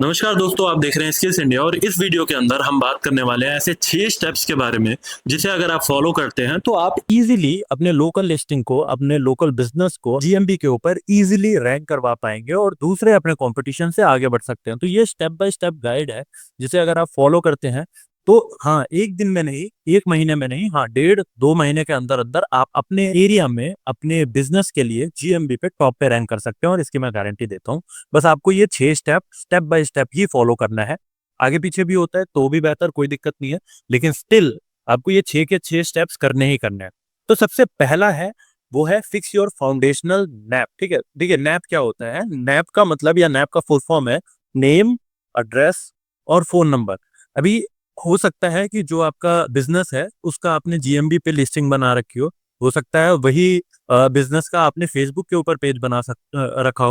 नमस्कार दोस्तों, आप देख रहे हैं स्किल्स इंडिया और इस वीडियो के अंदर हम बात करने वाले हैं ऐसे 6 स्टेप्स के बारे में, जिसे अगर आप फॉलो करते हैं तो आप इजीली अपने लोकल लिस्टिंग को, अपने लोकल बिजनेस को जीएमबी के ऊपर इजीली रैंक करवा पाएंगे और दूसरे अपने कंपटीशन से आगे बढ़ सकते हैं। तो ये स्टेप बाय स्टेप गाइड है, जिसे अगर आप फॉलो करते हैं तो हाँ, एक दिन में नहीं, एक महीने में नहीं, हाँ, 1.5-2 महीने के अंदर अंदर आप अपने एरिया में अपने बिजनेस के लिए जीएमबी पे टॉप पे रैंक कर सकते हैं और इसकी मैं गारंटी देता हूँ। बस आपको ये 6 step by step he follow करना है। आगे पीछे भी होता है तो भी बेहतर, कोई दिक्कत नहीं है, लेकिन स्टिल आपको ये 6 के 6 स्टेप्स करने ही करने हैं। तो सबसे पहला है, वो है फिक्स योर फाउंडेशनल नैप। ठीक है, देखिए नैप क्या होता है? नैप का मतलब या नैप का फुल फॉर्म है नेम, एड्रेस और फोन नंबर। अभी हो सकता है कि जो आपका बिजनेस है उसका आपने जीएमबी पे लिस्टिंग बना रखी हो सकता है वही बिजनेस का आपने फेसबुक के ऊपर पेज रखा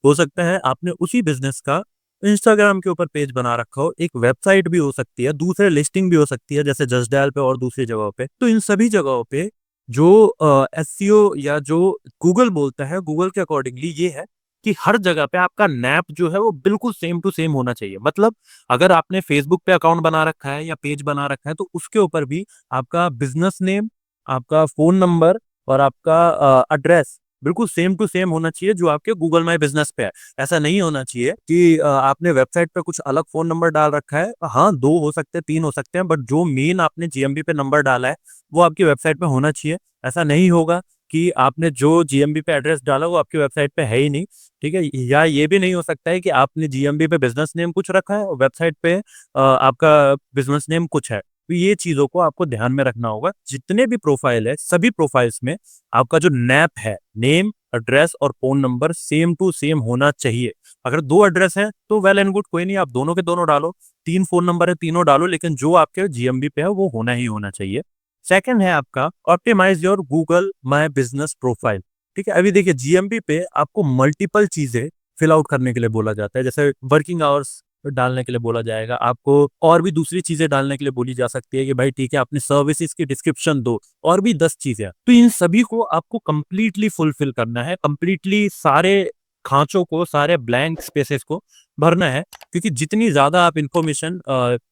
हो सकता है आपने उसी बिजनेस का इंस्टाग्राम के ऊपर पेज बना रखा हो, एक वेबसाइट भी हो सकती है, दूसरे लिस्टिंग भी हो सकती है जैसे जस्ट डायल पे और दूसरी जगहों पे। तो इन सभी जगहों पे जो एसईओ या जो गूगल बोलता है, गूगल के अकॉर्डिंगली ये है कि हर जगह पे आपका नैप जो है वो बिल्कुल सेम टू सेम होना चाहिए। मतलब अगर आपने फेसबुक पे अकाउंट बना रखा है या पेज बना रखा है तो उसके ऊपर भी आपका बिजनेस नेम, आपका फोन नंबर और आपका एड्रेस बिल्कुल सेम टू सेम होना चाहिए जो आपके गूगल माई बिजनेस पे है। ऐसा नहीं होना चाहिए कि आपने वेबसाइट पे कुछ अलग फोन नंबर डाल रखा है। हाँ, 2 हो सकते हैं, 3 हो सकते हैं, बट जो मेन आपने जीएमबी पे नंबर डाला है वो आपकी वेबसाइट पे होना चाहिए। ऐसा नहीं होगा कि आपने जो जीएमबी पे एड्रेस डाला वो आपकी वेबसाइट पे है ही नहीं। ठीक है, या ये भी नहीं हो सकता है कि आपने जीएमबी पे बिजनेस नेम कुछ रखा है और वेबसाइट पे आपका बिजनेस नेम कुछ है। तो ये चीजों को आपको ध्यान में रखना होगा। जितने भी प्रोफाइल है, सभी प्रोफाइल्स में आपका जो नैप है, नेम, एड्रेस और phone number same to same होना चाहिए। अगर 2 एड्रेस हैं तो वेल एंड गुड, कोई नहीं, आप दोनों के दोनों डालो। 3 फोन नंबर है, तीनों डालो, लेकिन जो आपके जीएमबी पे है वो होना ही होना चाहिए। सेकंड है आपका optimise your Google My Business profile. ठीक है, अभी देखिए जीएमबी पे आपको मल्टीपल चीजें फिल आउट करने के लिए बोला जाता है, जैसे वर्किंग आवर्स डालने के लिए बोला जाएगा आपको, और भी दूसरी चीजें डालने के लिए बोली जा सकती है कि भाई ठीक है, अपने सर्विसेज की डिस्क्रिप्शन दो, और भी 10 चीजें। तो इन सभी को आपको कंप्लीटली फुलफिल करना है, कंप्लीटली सारे खांचों को, सारे ब्लैंक स्पेसेस को भरना है, क्योंकि जितनी ज्यादा आप इंफॉर्मेशन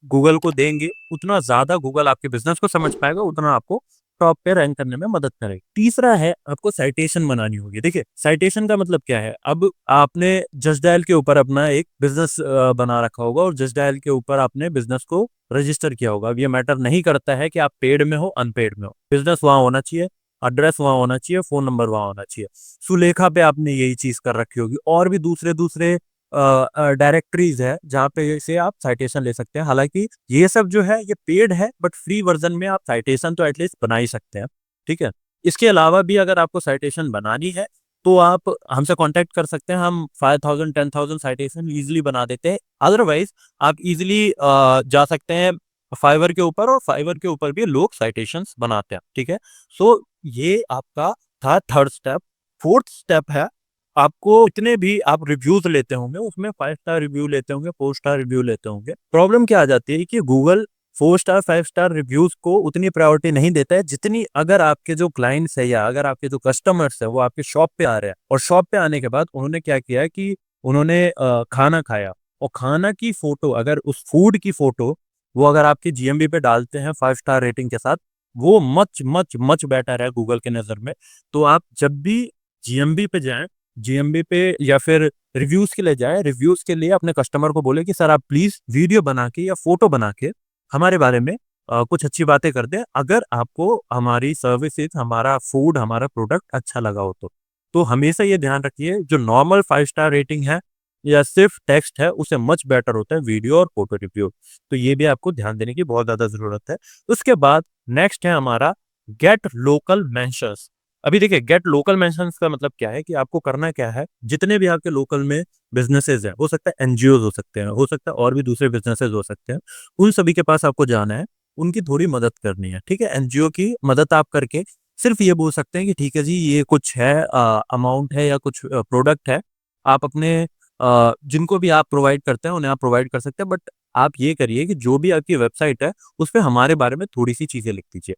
गूगल को देंगे उतना ज्यादा गूगल आपके बिजनेस को समझ पाएगा, उतना आपको टॉप पे रैंक करने में मदद करेगी। तीसरा है, आपको साइटेशन बनानी होगी। देखिए साइटेशन का मतलब क्या है? अब आपने जस्ट डायल के ऊपर अपना एक बिजनेस बना रखा होगा और जस्ट डायल के ऊपर आपने बिजनेस को रजिस्टर किया होगा। अब ये मैटर नहीं करता है कि आप पेड में हो अनपेड में हो, बिजनेस वहां होना चाहिए, एड्रेस वहां होना चाहिए, फोन नंबर वहां होना चाहिए। सुलेखा पे आपने यही चीज कर रखी होगी, और भी दूसरे दूसरे डायरेक्टरीज है जहाँ पे से आप साइटेशन ले सकते हैं। हालांकि ये सब जो है ये पेड है, बट फ्री वर्जन में आप साइटेशन तो एटलीस्ट बना ही सकते हैं। ठीक है, इसके अलावा भी अगर आपको साइटेशन बनानी है तो आप हमसे कांटेक्ट कर सकते हैं। हम 5000 10,000 साइटेशन इजीली बना देते हैं। अदरवाइज आप इजीली जा सकते हैं फाइवर के ऊपर, और फाइवर के ऊपर भी लोग साइटेशंस बनाते हैं। ठीक है, सो ये आपका था थर्ड स्टेप। फोर्थ स्टेप है, आपको इतने भी आप रिव्यूज लेते होंगे उसमें 5 स्टार रिव्यू लेते होंगे, 4 स्टार रिव्यू लेते होंगे। प्रॉब्लम क्या आ जाती है कि गूगल 4 स्टार 5 स्टार रिव्यूज को उतनी प्रायोरिटी नहीं देता है जितनी अगर आपके जो क्लाइंट्स है या अगर आपके जो कस्टमर्स है वो आपके शॉप पे आ रहे हैं, और शॉप पे आने के बाद उन्होंने क्या किया है कि उन्होंने खाना खाया, और खाना की फोटो, अगर उस फूड की फोटो वो अगर आपके जीएमबी पे डालते हैं 5 स्टार रेटिंग के साथ, वो मच मच मच बेटर है गूगल के नजर में। तो आप जब भी जीएमबी पे जाएं, जीएमबी पे या फिर रिव्यूज के लिए जाए, रिव्यूज के लिए अपने कस्टमर को बोले कि सर आप प्लीज वीडियो बना के या फोटो बना के हमारे बारे में कुछ अच्छी बातें कर दें, अगर आपको हमारी सर्विसेज, हमारा फूड, हमारा प्रोडक्ट अच्छा लगा हो तो हमेशा ये ध्यान रखिए, जो नॉर्मल 5 स्टार रेटिंग है या सिर्फ टेक्स्ट है उससे मच बेटर होता है वीडियो और फोटो रिव्यू। तो ये भी आपको ध्यान देने की बहुत ज्यादा जरूरत है। उसके बाद नेक्स्ट है हमारा गेट लोकल मेंशंस। अभी देखिए गेट लोकल मेंशंस का मतलब क्या है कि आपको करना क्या है, जितने भी आपके लोकल में बिजनेसेस हैं, हो सकता है एनजीओ हो सकते हैं, हो सकता है और भी दूसरे बिजनेसेस हो सकते हैं, उन सभी के पास आपको जाना है, उनकी थोड़ी मदद करनी है। ठीक है, एनजीओ की मदद आप करके सिर्फ ये बोल सकते हैं कि ठीक है जी, ये कुछ है, अमाउंट है या कुछ प्रोडक्ट है, आप अपने जिनको भी आप प्रोवाइड करते हैं उन्हें आप प्रोवाइड कर सकते हैं, बट आप ये करिए कि जो भी आपकी वेबसाइट है उस पर हमारे बारे में थोड़ी सी चीजें लिख दीजिए।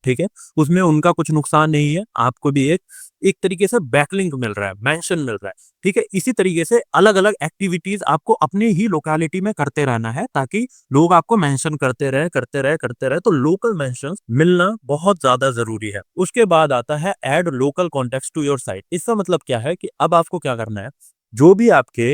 ठीक है, उसमें उनका कुछ नुकसान नहीं है, आपको भी एक एक तरीके से बैकलिंक मिल रहा है, मेंशन मिल रहा है। ठीक है, इसी तरीके से अलग अलग एक्टिविटीज आपको अपनी ही लोकेलिटी में करते रहना है ताकि लोग आपको मेंशन करते रहे करते रहे करते रहे। तो लोकल मेंशन मिलना बहुत ज्यादा जरूरी है। उसके बाद आता है add local context to your site. इसका मतलब क्या है कि अब आपको क्या करना है, जो भी आपके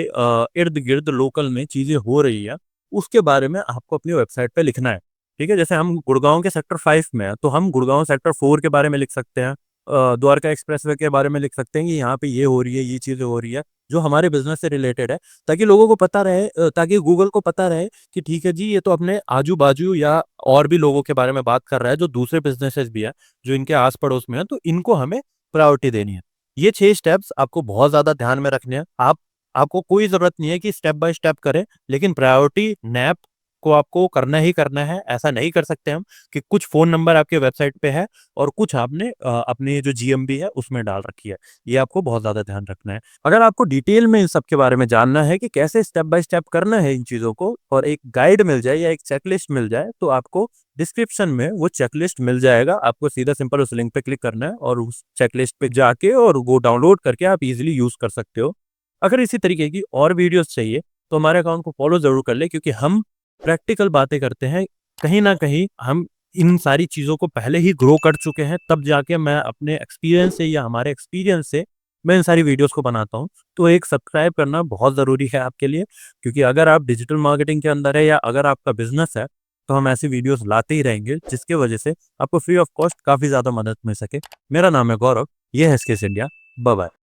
इर्द गिर्द लोकल में चीजें हो रही है उसके बारे में आपको अपनी वेबसाइट पे लिखना है। ठीक है, जैसे हम गुड़गांव के सेक्टर 5 में है तो हम गुड़गांव सेक्टर 4 के बारे में लिख सकते हैं, द्वारका एक्सप्रेसवे के बारे में लिख सकते हैं कि यहाँ पे ये हो रही है, ये चीजें हो रही है जो हमारे बिजनेस से रिलेटेड है, ताकि लोगों को पता रहे, ताकि गूगल को पता रहे कि ठीक है जी ये तो अपने आजू बाजू या और भी लोगों के बारे में बात कर रहा है जो दूसरे बिजनेसेस भी है जो इनके आस पड़ोस में है, तो इनको हमें प्रायोरिटी देनी है। ये 6 स्टेप्स आपको बहुत ज्यादा ध्यान में रखने हैं। आपको कोई जरूरत नहीं है कि स्टेप बाय स्टेप करें, लेकिन प्रायोरिटी नैप को आपको करना ही करना है। ऐसा नहीं कर सकते हम कि कुछ फोन नंबर आपके वेबसाइट पे है और कुछ आपने अपनी जो जीएमबी है उसमें डाल रखी है। ये आपको बहुत ज्यादा ध्यान रखना है। अगर आपको डिटेल में इन सब के बारे में जानना है कि कैसे स्टेप बाय स्टेप करना है इन चीजों को, और एक गाइड मिल जाए या एक चेकलिस्ट मिल जाए, तो आपको डिस्क्रिप्शन में वो चेकलिस्ट मिल जाएगा। आपको सीधा सिंपल उस लिंक पे क्लिक करना है और उस चेकलिस्ट पे जाके और वो डाउनलोड करके आप इजिली यूज कर सकते हो। अगर इसी तरीके की और वीडियोस चाहिए तो हमारे अकाउंट को फॉलो जरूर कर ले, क्योंकि हम प्रैक्टिकल बातें करते हैं। कहीं ना कहीं हम इन सारी चीज़ों को पहले ही ग्रो कर चुके हैं, तब जाके मैं अपने एक्सपीरियंस से या हमारे एक्सपीरियंस से मैं इन सारी वीडियोस को बनाता हूँ। तो एक सब्सक्राइब करना बहुत ज़रूरी है आपके लिए, क्योंकि अगर आप डिजिटल मार्केटिंग के अंदर है या अगर आपका बिजनेस है तो हम ऐसी वीडियोस लाते ही रहेंगे जिसकी वजह से आपको फ्री ऑफ कॉस्ट काफ़ी ज़्यादा मदद मिल सके। मेरा नाम है गौरव, ये है स्किल्स इंडिया। Bye bye.